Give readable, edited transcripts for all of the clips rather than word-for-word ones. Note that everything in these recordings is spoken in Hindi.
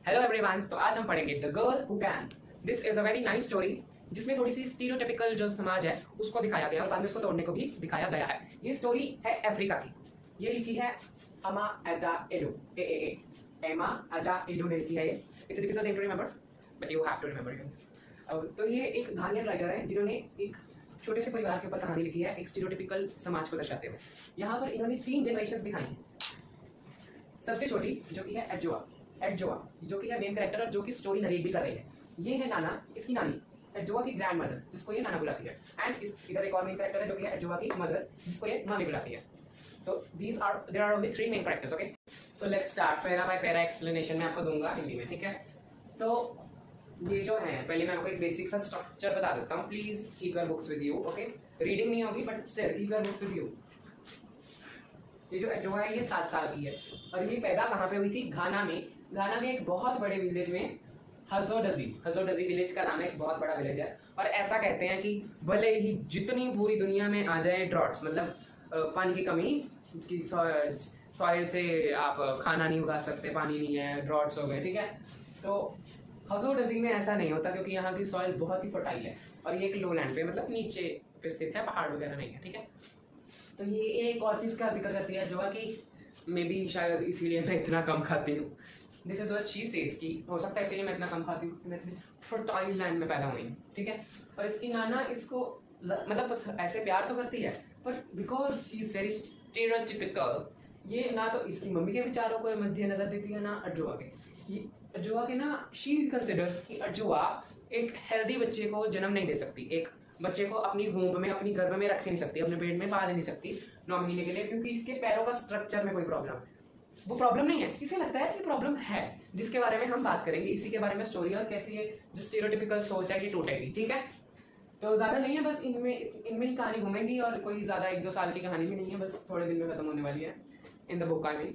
हेलो एवरीवन, तो आज हम पढ़ेंगे the girl who can. This is a very nice story जिसमें थोड़ी सी स्टीरियोटिपिकल जो समाज है उसको दिखाया गया और बाद में उसको तोड़ने को भी दिखाया गया है। ये स्टोरी है अफ्रीका की। ये लिखी है अमा एडा एडू एमा एडा एडू ने लिखी है। ये it's difficult thing to remember but you have to remember it. तो ये एक घानियन राइटर है जिन्होंने एक छोटे से परिवार के ऊपर कहानी लिखी है, एक स्टीरियोटिपिकल समाज को दर्शाते हुए। यहाँ पर इन्होंने 3 जनरेशन दिखाई हैं। सबसे छोटी जो कि है एडजोआ जो कि है मेन कैरेक्टर और जो कि स्टोरी नरेट भी कर रही है। ये है नाना, इसकी नानी एडजोआ की ग्रैंड मदर जिसको ये नाना बुलाती है। एंड इधर एक और मेन कैरेक्टर है जो कि है एडजोआ की मदर जिसको ये मामी बुलाती है। तो there are only 3 main characters. Okay, so let's start. Para by para explanation मैं आपको दूंगा हिंदी में, ठीक है। तो ये जो है, पहले मैं आपको एक बेसिक सा स्ट्रक्चर बता देता हूँ। Please keep your books with you. Okay, reading नहीं होगी but still keep your books with you. ये जो एडजोआ है ये 7 साल की है और ये पैदा कहाँ पे हुई थी? घाना में। घाना के एक बहुत बड़े विलेज में, हजोडजी विलेज का नाम है, एक बहुत बड़ा विलेज है। और ऐसा कहते हैं कि भले ही जितनी पूरी दुनिया में आ जाए ड्रॉट्स, मतलब पानी की कमी की, सॉइल से आप खाना नहीं उगा सकते, पानी नहीं है, ड्रॉट्स हो गए, ठीक है। तो हजोडजी में ऐसा नहीं होता क्योंकि यहाँ की सॉइल बहुत ही फर्टाइल है और ये एक लो लैंड पे, मतलब नीचे पे स्थित है, पहाड़ वगैरह नहीं है, ठीक है। तो ये एक और चीज़ का जिक्र करती है जो कि मे बी शायद इसीलिए मैं इतना कम खाती हूँ। This is what she says कि हो सकता है इसीलिए मैं इतना कम खाती हूँ, मैं फर्टाइल लैंड में पैदा हुई हूँ, ठीक है। और इसकी नाना इसको मतलब बस ऐसे प्यार तो करती है पर because she is very stereotypical, ये ना तो इसकी मम्मी के विचारों को मध्य नजर देती है ना अडजुआ के। ये अडजुआ के ना, शी कंसिडर्स कि अडजुआ एक हेल्दी बच्चे को जन्म नहीं दे सकती, एक बच्चे को अपनी वूम्ब में, अपनी गर्भ में रख नहीं सकती, अपने पेट में पाल नहीं सकती 9 महीने के लिए, क्योंकि इसके पैरों का स्ट्रक्चर में कोई प्रॉब्लम है। वो प्रॉब्लम नहीं है, इसे लगता है कि प्रॉब्लम है, जिसके बारे में हम बात करेंगे। इसी के बारे में स्टोरी और कैसी ये जो स्टीरियोटिपिकल सोच है कि टूटेगी, ठीक है। तो ज्यादा नहीं है, बस इनमें ही कहानी घूमेगी और कोई ज्यादा 1-2 साल की कहानी भी नहीं है, बस थोड़े दिन में खत्म होने वाली है in the book I mean.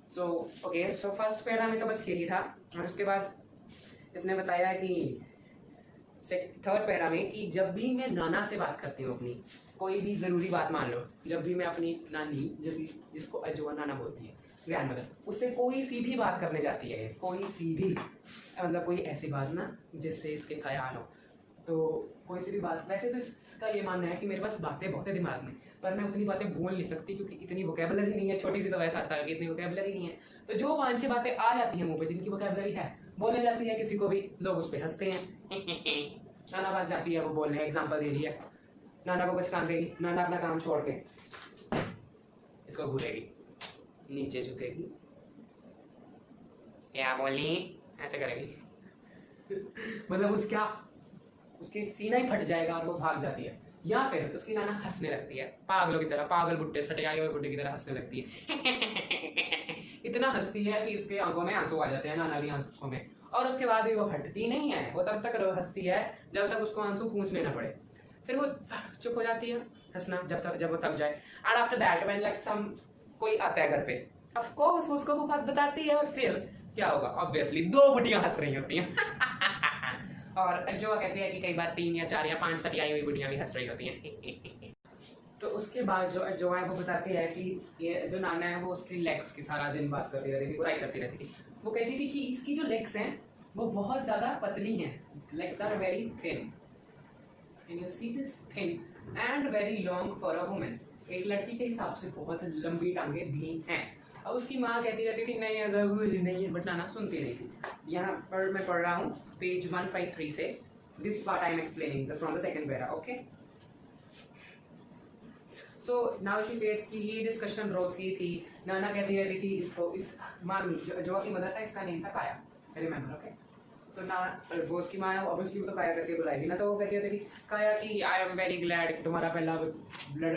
So okay, so first para में तो बस यही था और उसके बाद इसने बताया कि थर्ड पैरा में कि जब भी मैं नाना से बात करती हूँ अपनी कोई भी जरूरी बात, मान लो जब भी मैं अपनी नानी, जब भी जिसको अजवा नाना बोलती है, ग्रैंड मदर, उससे कोई सी भी बात करने जाती है, कोई सी भी, मतलब कोई ऐसी बात ना जिससे इसके ख्याल हो, तो कोई सी भी बात। वैसे तो इसका ये मानना है कि मेरे पास बातें बहुत है दिमाग में, पर मैं उतनी बातें बोल नहीं सकती क्योंकि इतनी वोकेबलरी नहीं है। छोटी सी तो वैसा था कि इतनी वोकेबलरी नहीं है, तो जो 5-6 बातें आ जाती हैं मुंह पे, जिनकी वोकेबलरी है, बोलने जाती है किसी को भी, लोग उस पर हंसते हैं। नाना पास जाती है, वो बोलने एग्जाम्पल दे रही है, नाना को कुछ काम देगी, नाना अपना काम छोड़ के इसको घूरेगी, नीचे झुकेगी, क्या बोली, ऐसे करेगी मतलब उसकी सीना ही फट जाएगा और वो भाग जाती है। या फिर उसकी नाना हंसने लगती है पागलों की तरह, पागल बुड्ढे, सटकाए हुए बुड्ढे की तरह हंसने लगती है इतना हंसती है कि इसके आंखों में आंसू आ जाते हैं, नाना की आंखों में। और उसके बाद भी वो हटती नहीं है, वो तब तक हंसती है जब तक उसको आंसू पूंछ लेना पड़े, फिर वो चुप हो जाती है हंसना जब वो थक जाए। And after that when like some कोई आता है घर पे, ऑफ कोर्स उसको वो बात बताती है और फिर क्या होगा, ऑब्वियसली 2 बुढ़ियां हंस रही होती हैं और जो कहती है कि कई बार 3 या 4 या 5 सटियाई हुई बुढ़ियां भी हंस रही होती हैं तो उसके बाद जो है वो बताती है कि ये जो नाना है वो उसकी लेग्स की सारा दिन बात करती रहती थी, बुराई करती रहती थी। वो कहती थी कि इसकी जो लेग्स हैं वो बहुत ज्यादा पतली हैं, legs are very thin, can you see this, thin and very long for a woman. एक लड़की के हिसाब से बहुत लंबी टांगें भी हैं। और उसकी माँ कहती रहती थी नहीं ऐसा कुछ नहीं है, बट नाना सुनती नहीं थी। यहाँ पर मैं पढ़ रहा हूँ पेज 153 से, this part I am explaining from the second para. Okay, so now she says कि ये डिस्कशन रोज की थी। नाना कहती रहती थी इसको, इस मामी जो की मदर था, इसका नेम था काया, रिमेंबर। ओके, तो ना वो उसकी माँ है, ऑब्वियसली वो तो काया करके बुलाएगी ना, तो वो कहती रहती थी काया कि आई एम वेरी ग्लैड तुम्हारा पहला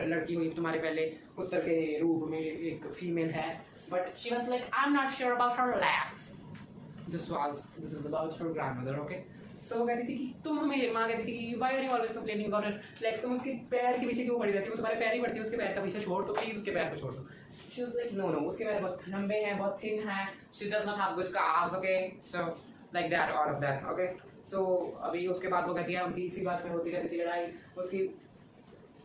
लड़की हुई तुम्हारे पहले पुत्र के रूप में, एक फीमेल है, but she was like I am not sure about her legs. This is about her grandmother. Okay, so वो कहती थी कि तुम हमें, माँ कहती थी कि why are you always complaining about her legs, तुम उसके पैर के पीछे क्यों पड़ी रहती हो, तुम्हारे पैर ही पड़ती है, उसके पैर का पीछे छोड़, तो प्लीज उसके पैर को छोड़ दो। शी वाज लाइक नो उसके पैर बहुत लंबे हैं, बहुत थिन है, she does not have good calves। Okay, so like that, all of that. Okay, so अभी उसके बाद वो कहती है उनकी इसी बात पे होती रहती थी लड़ाई। उसकी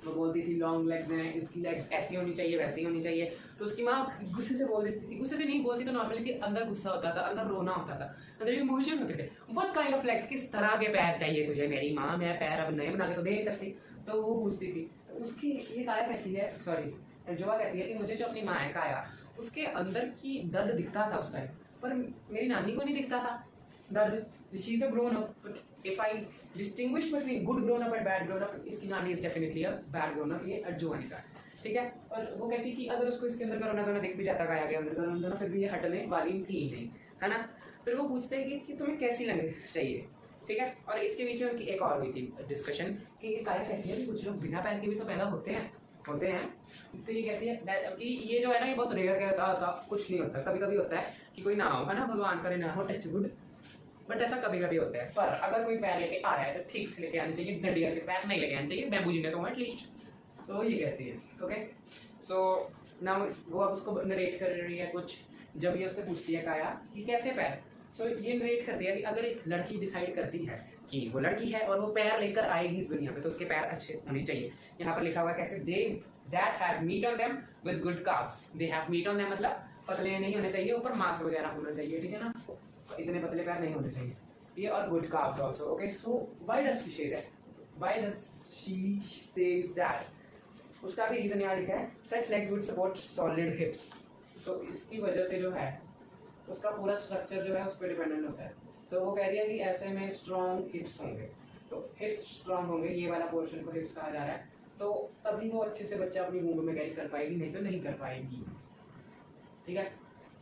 वो बोलती थी लॉन्ग लेग्स हैं, उसकी लेग्स ऐसी होनी चाहिए वैसी होनी चाहिए। तो उसकी माँ गुस्से से बोल देती थी, गुस्से से नहीं बोलती तो नॉर्मली थी, अंदर गुस्सा होता था, अंदर रोना होता था, अंदर इमोशन होते थे। व्हाट काइंड ऑफ लेग्स, किस तरह के पैर चाहिए तुझे मेरी माँ, मैं पैर अब नए बना के तो दे नहीं सकती। तो वो पूछती थी। तो उसकी ये काया कहती है, सॉरी अर्जुआ कहती है कि मुझे जो अपनी माँ है काया, उसके अंदर की दर्द दिखता था उस टाइम, पर मेरी नानी को नहीं दिखता था दर्द। She is a grown up, but if I distinguish between good grown up and bad grown up, इसकी नानी is definitely a bad grown up, ये अर्जुआ ने कहा, ठीक है। और वो कहती कि अगर उसको इसके अंदर करोना धोना दिख भी जाता काया के अंदर करोना धोना, फिर भी ये हटने वाली थी नहीं, है ना। फिर वो पूछते हैं कि तुम्हें कैसी लैंग्वेज चाहिए, ठीक है। और इसके बीच में उनकी एक और हुई थी डिस्कशन कि ये काया कहती है कि कुछ लोग बिना पैर के भी तो पैदा होते हैं। तो ये कहती है कि ये जो है ना, ये बहुत रेयर के साथ कुछ नहीं होता, कभी कभी होता है कि कोई ना हो, है ना, भगवान करे ना हो, टच गुड, बट ऐसा कभी कभी होता है। पर अगर कोई पैर लेके आ रहा है तो ठीक से लेके आना चाहिए, डंडिया के पैर नहीं लेके आना चाहिए, बैम्बू जिन्हें तो एटलीस्ट। तो ये कहती है, ओके। सो नाउ वो अब उसको नरेट कर रही है कुछ, जब ये उससे पूछती है काया कि कैसे पैर। सो ये नरेट कर दिया कि अगर एक लड़की डिसाइड करती है कि वो लड़की है और वो पैर लेकर आएगी इस दुनिया में, तो उसके पैर अच्छे होने चाहिए। यहाँ पर लिखा हुआ है कैसे, they that have meat on them with good calves, they have meat on them मतलब पतले नहीं होने चाहिए, ऊपर मांस वगैरह होना चाहिए, ठीक है ना, इतने पतले पैर नहीं होने चाहिए ये, और good calves also, okay. So why does she say that, why does she says that, उसका भी रीजन यहाँ लिखा है, such legs would support solid hips. तो इसकी वजह से जो है उसका पूरा स्ट्रक्चर जो है उस पर डिपेंडेंट होता है। तो वो कह रही है कि ऐसे में स्ट्रॉन्ग हिप्स होंगे, तो हिप्स स्ट्रॉन्ग होंगे, ये वाला पोर्शन को हिप्स कहा जा रहा है, तो तभी वो अच्छे से बच्चा अपनी वूम्ब में कैरी कर पाएगी, नहीं तो नहीं कर पाएगी, ठीक है।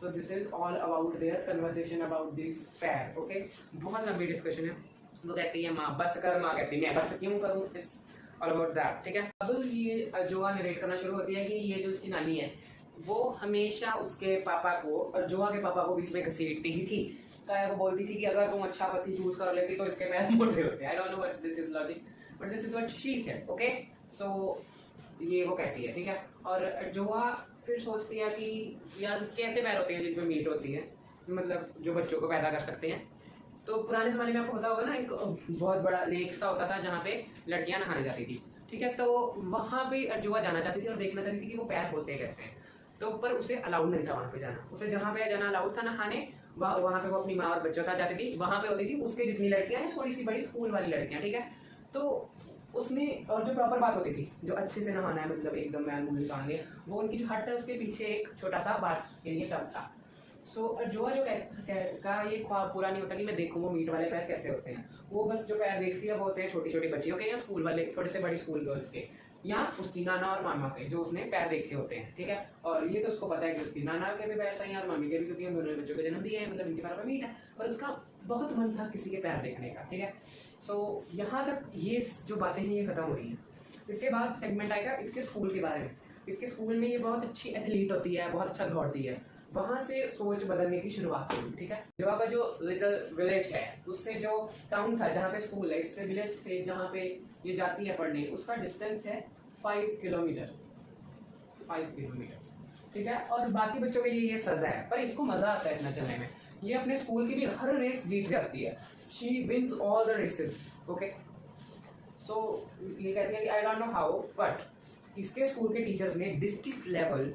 So this is all about their conversation about this पैर, ओके। बहुत लंबी डिस्कशन है। वो कहती है माँ बस कर, माँ कहती है मैं बस क्यों करूँ, इट्स ऑल अबाउट दैट, ठीक है। अब ये अर्जुआ नरेट करना शुरू होती है कि ये जो उसकी नानी है वो हमेशा उसके पापा को, अर्जुआ के पापा को बीच में घसीटती ही थी। काया को बोलती थी कि अगर तुम अच्छा पति चूज कर लेती तो इसके पैर मोटे होते। I don't know what this is logic, but this is what she said, okay. So ये वो कहती है, ठीक है। और अर्जुआ फिर सोचती है कि यार कैसे पैर होते हैं जिनमें मीट होती है, मतलब जो बच्चों को पैदा कर सकते हैं। तो पुराने ज़माने में आपको पता होगा ना, एक बहुत बड़ा लेक सा होता था जहाँ पे लड़कियाँ नहाने जाती थी, ठीक है। तो वहाँ पे अर्जुआ जाना चाहती थी और देखना चाहती थी कि वो पैर होते कैसे हैं। तो पर उसे अलाउड नहीं था वहाँ पे जाना, उसे जहाँ पे जाना अलाउड था नहाने, वहाँ पे वो अपनी माँ और बच्चों के साथ जाती थी। वहाँ पे होती थी उसके जितनी लड़कियाँ हैं, थोड़ी सी बड़ी स्कूल वाली लड़कियाँ, ठीक है। तो उसने, और जो प्रॉपर बात होती थी, जो अच्छे से नहाना है, मतलब एकदम मैल मूल निकालने, वो उनकी जो हट है उसके पीछे एक छोटा सा बात के लिए टब था। सो अर्जुआ जो का ये ख्वाब पूरा नहीं होता कि मैं देखूँ वो मीट वाले पैर कैसे होते हैं। वो बस जो पैर देखती है वो होते हैं छोटी छोटी बच्चियों के या स्कूल वाले थोड़े से बड़ी स्कूल गर्ल्स के, या उसकी नाना और मामा के जो उसने पैर देखे होते हैं, ठीक है। और ये तो उसको पता है कि उसकी नाना के भी पैर सही हैं और मम्मी के भी, क्योंकि हम दोनों बच्चों के जन्म दिए हैं, मतलब इनके पैरों में मीट है। पर उसका बहुत मन था किसी के पैर देखने का, ठीक है। सो यहाँ तक ये जो बातें हैं ये खत्म हो रही हैं। इसके बाद सेगमेंट आएगा इसके स्कूल के बारे में। इसके स्कूल में ये बहुत अच्छी एथलीट होती है, बहुत अच्छा दौड़ती है। वहाँ से सोच बदलने की शुरुआत हुई, ठीक है। जवा का जो लिटिल विलेज है उससे जो टाउन था जहाँ पे स्कूल है, इससे विलेज से जहाँ पे ये जाती है पढ़ने, उसका डिस्टेंस है 5 किलोमीटर, 5 किलोमीटर, ठीक है। और बाकी बच्चों के लिए ये सजा है, पर इसको मजा आता है इतना चलने में। ये अपने स्कूल की भी हर रेस जीत जाती है, she wins all the races, okay. So ये कहती है कि I don't know how, but इसके स्कूल के टीचर्स ने डिस्ट्रिक्ट लेवल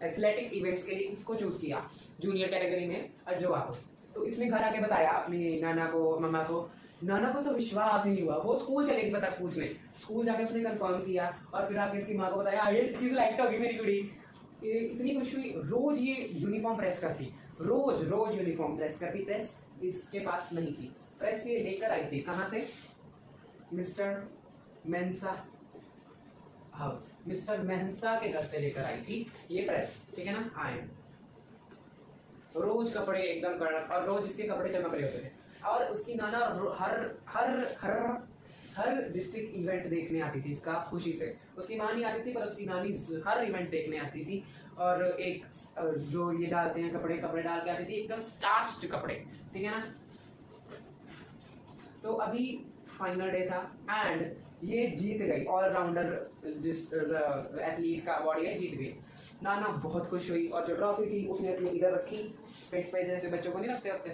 एथलेटिक इवेंट्स के लिए इसको चूज किया, जूनियर कैटेगरी में अर्जुआ को। तो इसने घर आके बताया अपनी नाना को, मम्मा को। नाना को तो विश्वास ही नहीं हुआ, वो स्कूल चले गई पता पूछने, स्कूल जाके उसने कंफर्म किया और फिर आके इसकी माँ को बताया ये चीज लाइक होगी मेरी कुड़ी। इतनी खुश हुई, रोज ये यूनिफॉर्म प्रेस करती, रोज रोज यूनिफॉर्म प्रेस करती। प्रेस इसके पास नहीं थी, प्रेस ये लेकर आई थी कहाँ से, मिस्टर मेंसा हाउस, मिस्टर मेहंसा के घर से लेकर आई थी ये प्रेस, ठीक है ना। आयन रोज कपड़े एकदम कड़क, और रोज इसके कपड़े चमक रहे होते थे। और उसकी नाना हर हर हर हर डिस्ट्रिक्ट इवेंट देखने आती थी इसका, खुशी से। उसकी माँ नहीं आती थी पर उसकी नानी हर इवेंट देखने आती थी। और एक जो ये डालते हैं कपड़े, कपड़े डाल के आती थी एकदम स्टार्च्ड कपड़े, ठीक है ना। तो अभी फाइनल डे था एंड ये जीत गई, ऑलराउंडर एथलीट का अवार्ड ये जीत गई। नाना बहुत खुश हुई और जो ट्रॉफी थी उसने अपनी इधर रखी, पेट पे जैसे बच्चों को नहीं रखते होते,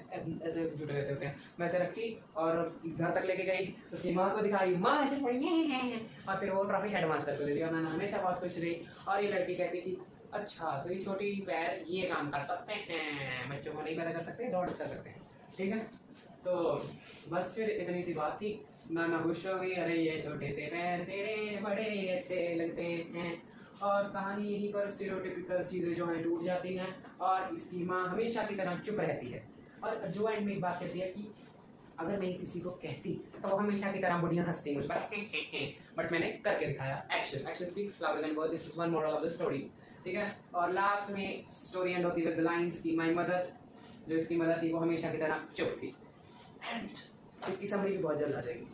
ऐसे जुटे रहते होते हैं, वैसे रखी और घर तक लेके गई, उसकी माँ को दिखाई, माँ ऐसे और फिर वो ट्रॉफी हेडमास्टर को दे दी और नाना हमेशा बहुत खुश रही। और ये लड़की कहती थी अच्छा तो ये छोटी पैर ये काम कर सकते हैं, बच्चों को नहीं पता कर सकते, दौड़ कर सकते हैं, ठीक है। तो बस फिर इतनी सी बात थी, नाना खुश हो गई, अरे ये छोटे से पैर तेरे बड़े अच्छे लगते हैं। और कहानी यहीं पर स्टीरियोटिपिकल चीज़ें जो हैं टूट जाती हैं और इसकी माँ हमेशा की तरह चुप रहती है। और जो एंड में एक बात कहती है कि अगर मैं किसी को कहती तो वो हमेशा की तरह बुढ़िया हंसती मुझ पर, बट मैंने करके दिखाया। Action action speaks louder than words, this is one moral of the story, ठीक है। और लास्ट में स्टोरी एंड होती है विद द लाइंस की माय मदर, जो इसकी मदर थी वो हमेशा की तरह चुप थी। एंड इसकी समरी भी बहुत जल्द आ जाएगी।